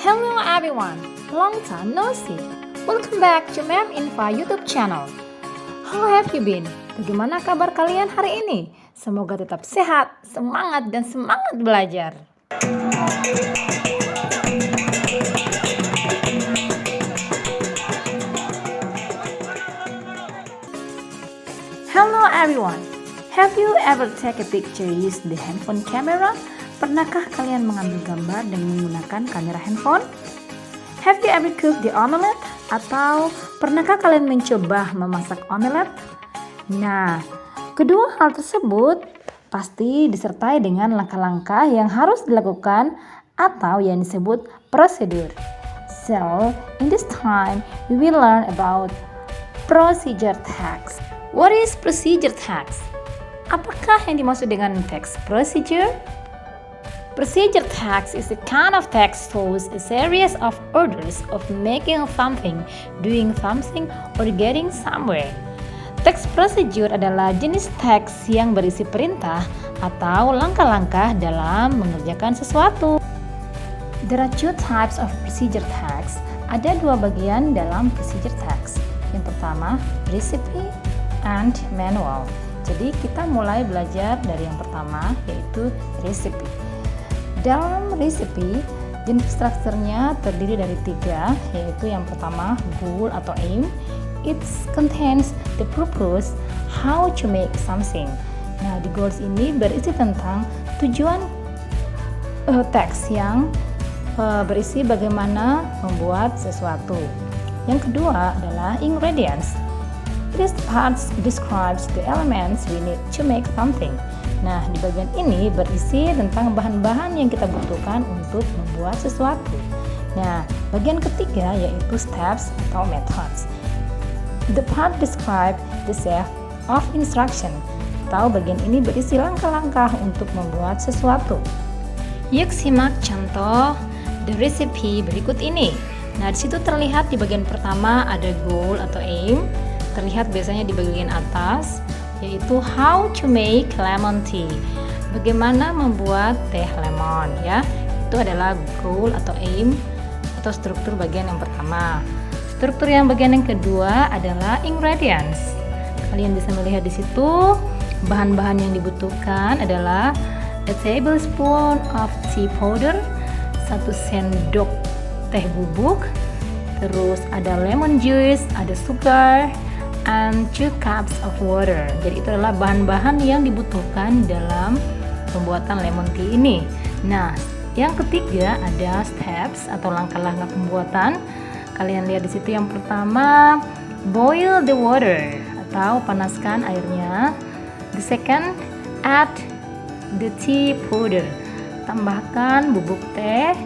Hello everyone, long time no see. Welcome back to Mem Infa YouTube channel. How have you been? Bagaimana kabar kalian hari ini? Semoga tetap sehat, semangat dan semangat belajar. Hello everyone. Have you ever take a picture using the handphone camera? Pernahkah kalian mengambil gambar dengan menggunakan kamera handphone? Have you ever cooked the omelette? Atau pernahkah kalian mencoba memasak omelet? Nah, kedua hal tersebut pasti disertai dengan langkah-langkah yang harus dilakukan atau yang disebut prosedur. So, in this time, we will learn about procedure text. What is procedure text? Apakah yang dimaksud dengan text procedure? Procedure text is a kind of text shows a series of orders of making something, doing something, or getting somewhere. Text procedure adalah jenis teks yang berisi perintah atau langkah-langkah dalam mengerjakan sesuatu. There are two types of procedure text. Ada dua bagian dalam procedure text. Yang pertama, recipe and manual. Jadi kita mulai belajar dari yang pertama, yaitu recipe. Dalam recipe, jenis strukturnya terdiri dari tiga, yaitu yang pertama goal atau aim. It contains the purpose, how to make something. Nah, di goals ini berisi tentang tujuan teks yang berisi bagaimana membuat sesuatu. Yang kedua adalah ingredients. This part describes the elements we need to make something. Nah, di bagian ini berisi tentang bahan-bahan yang kita butuhkan untuk membuat sesuatu. Nah, bagian ketiga yaitu steps atau methods. The part describe the set of instruction. Atau bagian ini berisi langkah-langkah untuk membuat sesuatu. Yuk simak contoh the recipe berikut ini. Nah, di situ terlihat di bagian pertama ada goal atau aim. Terlihat biasanya di bagian atas, yaitu how to make lemon tea. Bagaimana membuat teh lemon ya. Itu adalah goal atau aim atau struktur bagian yang pertama. Struktur yang bagian yang kedua adalah ingredients. Kalian bisa melihat di situ bahan-bahan yang dibutuhkan adalah a tablespoon of tea powder, 1 sendok teh bubuk, terus ada lemon juice, ada sugar, and 2 cups of water. Jadi itu adalah bahan-bahan yang dibutuhkan dalam pembuatan lemon tea ini. Nah, yang ketiga ada steps atau langkah-langkah pembuatan. Kalian lihat di situ yang pertama, boil the water atau panaskan airnya. The second, add the tea powder. Tambahkan bubuk teh.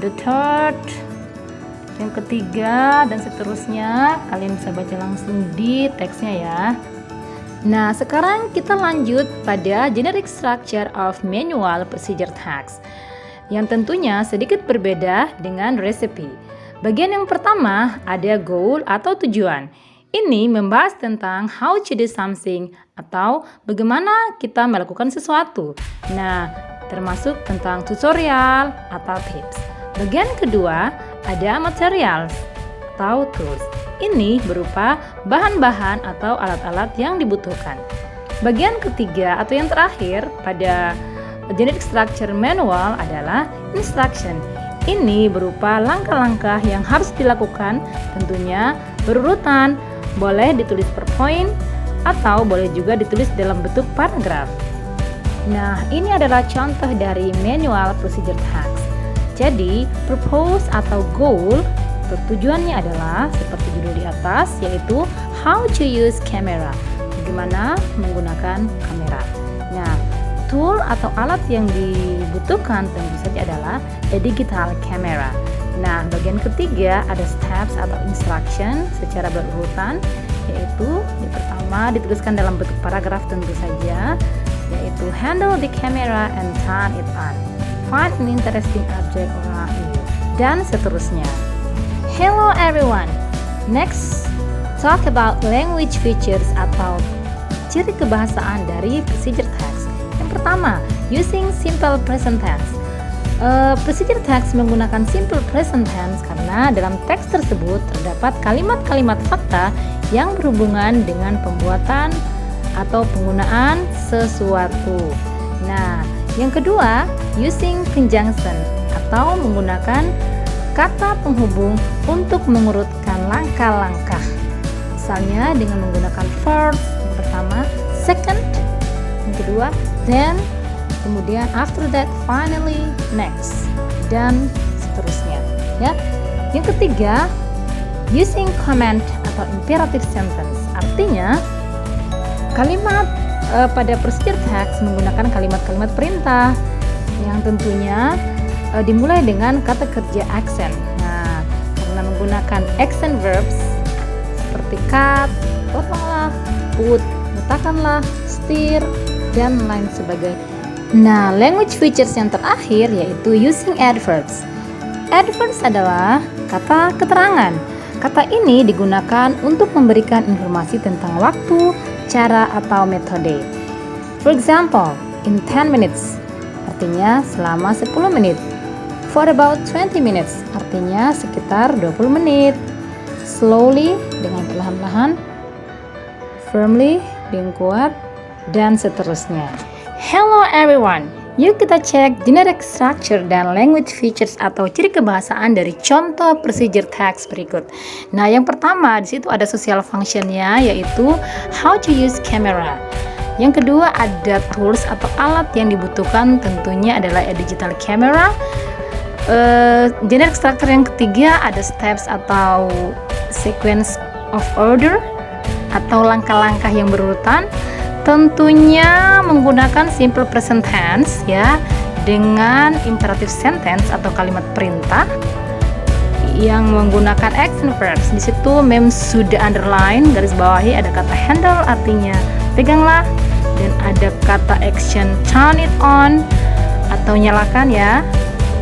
The third, yang ketiga dan seterusnya. Kalian bisa baca langsung di teksnya ya. Nah, sekarang kita lanjut pada generic structure of manual procedure text yang tentunya sedikit berbeda dengan recipe. Bagian yang pertama ada goal atau tujuan. Ini membahas tentang how to do something atau bagaimana kita melakukan sesuatu. Nah, termasuk tentang tutorial atau tips. Bagian kedua ada materials atau tools. Ini berupa bahan-bahan atau alat-alat yang dibutuhkan. Bagian ketiga atau yang terakhir pada generic structure manual adalah instruction. Ini berupa langkah-langkah yang harus dilakukan, tentunya berurutan, boleh ditulis per point atau boleh juga ditulis dalam bentuk paragraf. Nah, ini adalah contoh dari manual procedure text. Jadi, purpose atau goal atau tujuannya adalah seperti judul di atas, yaitu how to use camera. Bagaimana menggunakan kamera. Nah, tool atau alat yang dibutuhkan tentu saja adalah a digital camera. Nah, bagian ketiga ada steps atau instruction secara berurutan, yaitu yang pertama dituliskan dalam bentuk paragraf tentu saja, yaitu handle the camera and turn it on. Find an interesting object around you, dan seterusnya. Hello everyone. Next, talk about language features atau ciri kebahasaan dari procedure text. Yang pertama, using simple present tense. Procedure text menggunakan simple present tense karena dalam teks tersebut terdapat kalimat-kalimat fakta yang berhubungan dengan pembuatan atau penggunaan sesuatu. Nah, yang kedua, using conjunction atau menggunakan kata penghubung untuk mengurutkan langkah-langkah. Misalnya dengan menggunakan first, yang pertama, second, yang kedua, then, kemudian after that, finally, next, dan seterusnya. Ya. Yang ketiga, using command atau imperative sentence. Artinya, kalimat pada procedure text menggunakan kalimat-kalimat perintah yang tentunya dimulai dengan kata kerja action. Nah, karena menggunakan action verbs seperti cut, potonglah, put, letakkanlah, stir, dan lain sebagainya. Nah, language features yang terakhir yaitu using adverbs. Adverbs adalah kata keterangan. Kata ini digunakan untuk memberikan informasi tentang waktu, cara, atau metode. For example, in 10 minutes, artinya selama 10 menit. For about 20 minutes, artinya sekitar 20 menit. Slowly, dengan perlahan-lahan. Firmly, dengan kuat, dan seterusnya. Hello everyone, yuk kita cek generic structure dan language features atau ciri kebahasaan dari contoh procedure text berikut. Nah, yang pertama di situ ada social functionnya, yaitu how to use camera. Yang kedua ada tools atau alat yang dibutuhkan, tentunya adalah a digital camera. Generic structure yang ketiga ada steps atau sequence of order atau langkah-langkah yang berurutan. Tentunya menggunakan simple present tense ya, dengan imperative sentence atau kalimat perintah yang menggunakan action verbs. Di situ mem sudah underline, garis bawahi ada kata handle artinya peganglah, dan ada kata action turn it on atau nyalakan ya.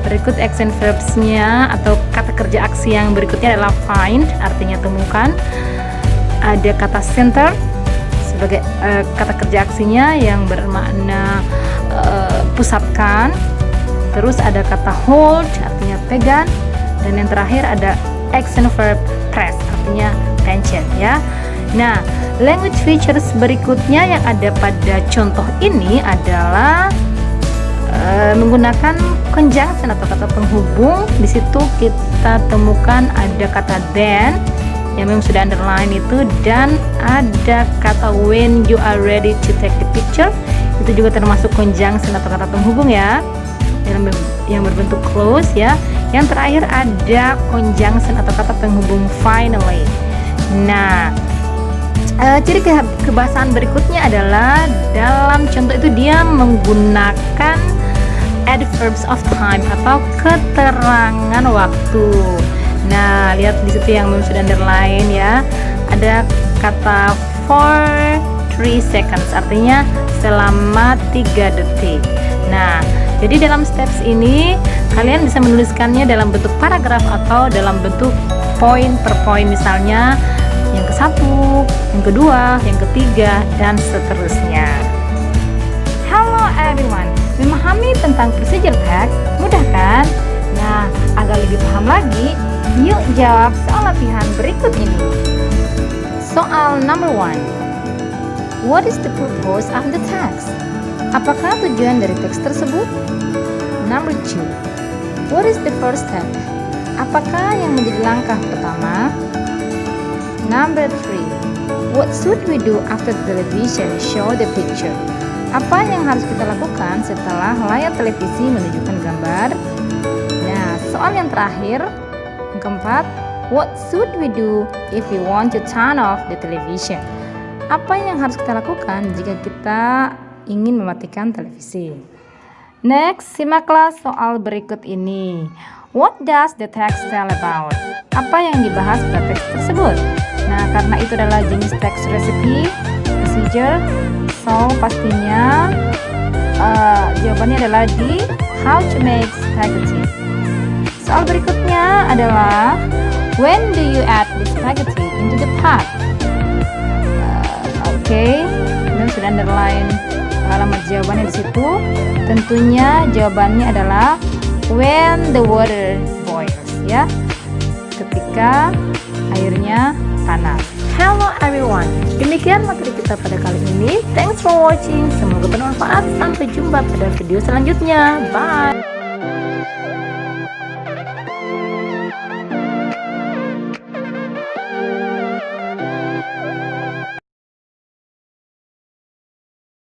Berikut action verbsnya atau kata kerja aksi yang berikutnya adalah find artinya temukan. Ada kata center sebagai kata kerja aksinya yang bermakna pusatkan. Terus ada kata hold artinya pegang, dan yang terakhir ada action verb press artinya tension ya. Nah, language features berikutnya yang ada pada contoh ini adalah menggunakan conjunction atau kata penghubung. Di situ kita temukan ada kata then yang memang sudah underline itu, dan ada kata when you are ready to take the picture, itu juga termasuk conjunction atau kata penghubung ya, yang berbentuk clause ya. Yang terakhir ada conjunction atau kata penghubung finally. Nah, ciri kebahasaan berikutnya adalah dalam contoh itu dia menggunakan adverbs of time atau keterangan waktu. Nah, lihat di situ yang sudah underline ya. Ada kata for 3 seconds artinya selama 3 detik. Nah, jadi dalam steps ini kalian bisa menuliskannya dalam bentuk paragraf atau dalam bentuk poin per poin, misalnya yang ke-1, yang kedua, yang ketiga, dan seterusnya. Hello everyone, memahami tentang procedure text mudah kan? Nah, agar lebih paham lagi, yuk jawab soal latihan berikut ini. Soal number 1. What is the purpose of the text? Apakah tujuan dari teks tersebut? Number 2. What is the first step? Apakah yang menjadi langkah pertama? Number 3. What should we do after the television show the picture? Apa yang harus kita lakukan setelah layar televisi menunjukkan gambar? Nah, soal yang terakhir, yang keempat, what should we do if we want to turn off the television? Apa yang harus kita lakukan jika kita ingin mematikan televisi? Next, simaklah soal berikut ini. What does the text tell about? Apa yang dibahas pada teks tersebut? Nah, karena itu adalah jenis teks recipe, procedure, so pastinya jawabannya adalah di how to make spaghetti. Soal berikutnya adalah when do you add the spaghetti into the pot? Oke, dan sudah underline alamat jawabannya di situ. Tentunya jawabannya adalah when the water boils, ya, ketika airnya panas. Hello everyone, demikian materi kita pada kali ini. Thanks for watching, semoga bermanfaat. Sampai jumpa pada video selanjutnya. Bye.